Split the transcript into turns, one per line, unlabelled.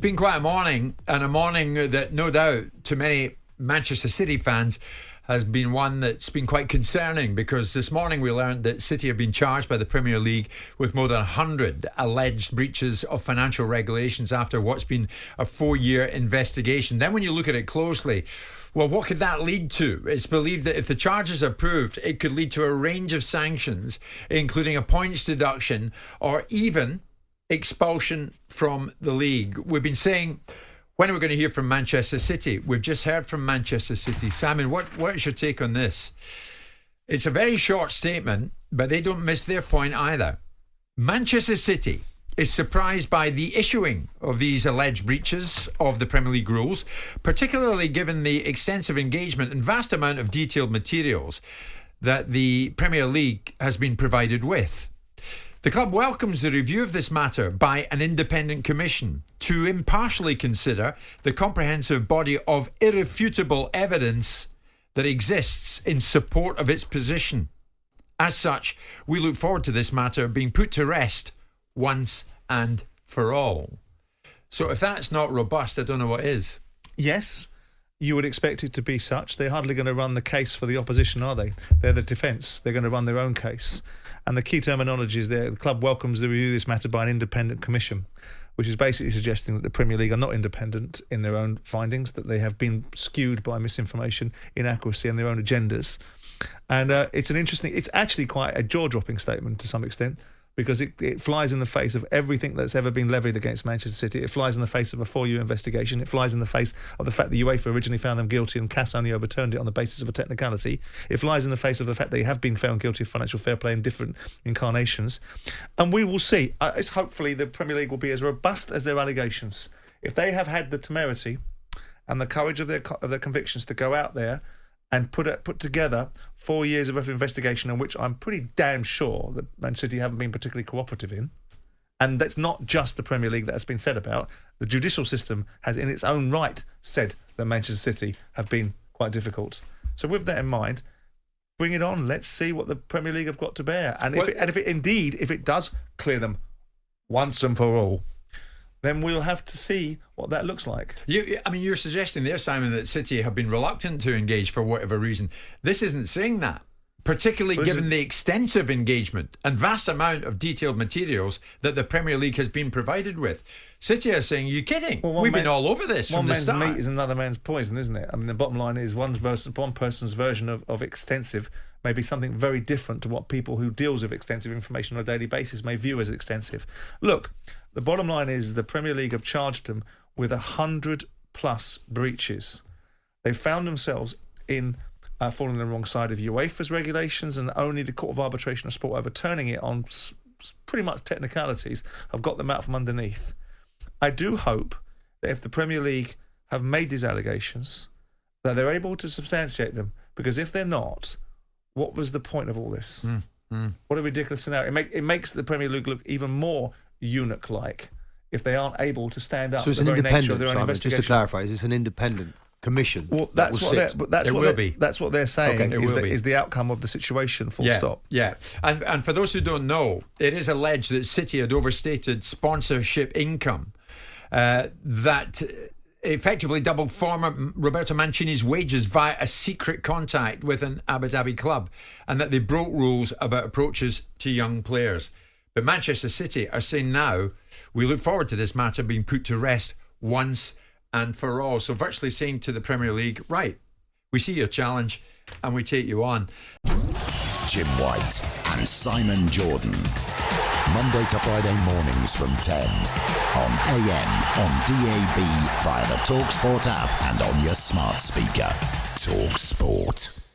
been quite a morning, and a morning that no doubt to many Manchester City fans has been one that's been quite concerning, because this morning we learned that City have been charged by the Premier League with more than 100 alleged breaches of financial regulations after what's been a 4-year investigation. Then when you look at it closely, well, what could that lead to? It's believed that if the charges are proved, it could lead to a range of sanctions, including a points deduction or even expulsion from the league. We've been saying, when are we going to hear from Manchester City? We've just heard from Manchester City. Simon, what is your take on this? It's a very short statement, but they don't miss their point either. Manchester City is surprised by the issuing of these alleged breaches of the Premier League rules, particularly given the extensive engagement and vast amount of detailed materials that the Premier League has been provided with. The club welcomes the review of this matter by an independent commission to impartially consider the comprehensive body of irrefutable evidence that exists in support of its position. As such, we look forward to this matter being put to rest once and for all. So if that's not robust, I don't know what is.
Yes, you would expect it to be such. They're hardly going to run the case for the opposition, are they? They're the defence. They're going to run their own case. And the key terminology is there. The club welcomes the review of this matter by an independent commission, which is basically suggesting that the Premier League are not independent in their own findings, that they have been skewed by misinformation, inaccuracy and their own agendas. And it's actually quite a jaw-dropping statement to some extent, because it flies in the face of everything that's ever been levied against Manchester City. It flies in the face of a 4-year investigation. It flies in the face of the fact that UEFA originally found them guilty and CAS only overturned it on the basis of a technicality. It flies in the face of the fact they have been found guilty of financial fair play in different incarnations. And we will see. It's hopefully the Premier League will be as robust as their allegations. If they have had the temerity and the courage of their convictions to go out there and put together 4 years of investigation, in which I'm pretty damn sure that Man City haven't been particularly cooperative in. And that's not just the Premier League that has been said about. The judicial system has in its own right said that Manchester City have been quite difficult. So with that in mind, bring it on. Let's see what the Premier League have got to bear. And if it does clear them once and for all, then we'll have to see what that looks like.
You're suggesting there, Simon, that City have been reluctant to engage for whatever reason. This isn't saying that, particularly given the extensive engagement and vast amount of detailed materials that the Premier League has been provided with. City are saying, you're kidding. Well, we've been all over this from the start.
One man's meat is another man's poison, isn't it? I mean, the bottom line is one person's version of extensive may be something very different to what people who deals with extensive information on a daily basis may view as extensive. Look, the bottom line is the Premier League have charged them with 100+ breaches. They found themselves in falling on the wrong side of UEFA's regulations, and only the Court of Arbitration of Sport overturning it on pretty much technicalities have got them out from underneath. I do hope that if the Premier League have made these allegations, that they're able to substantiate them, because if they're not, what was the point of all this? What a ridiculous scenario. It makes the Premier League look even more eunuch-like if they aren't able to stand up
to the very nature of their own investigation. Just to clarify, it's an independent commission.
Well, that's what they're saying is the outcome of the situation, full stop.
Yeah. And for those who don't know, it is alleged that City had overstated sponsorship income that effectively doubled former Roberto Mancini's wages via a secret contact with an Abu Dhabi club, and that they broke rules about approaches to young players. But Manchester City are saying now, we look forward to this matter being put to rest once and for all. So virtually saying to the Premier League, right, we see your challenge and we take you on.
Jim White and Simon Jordan. Monday to Friday mornings from 10 on AM, on DAB, via the talkSPORT app and on your smart speaker. talkSPORT.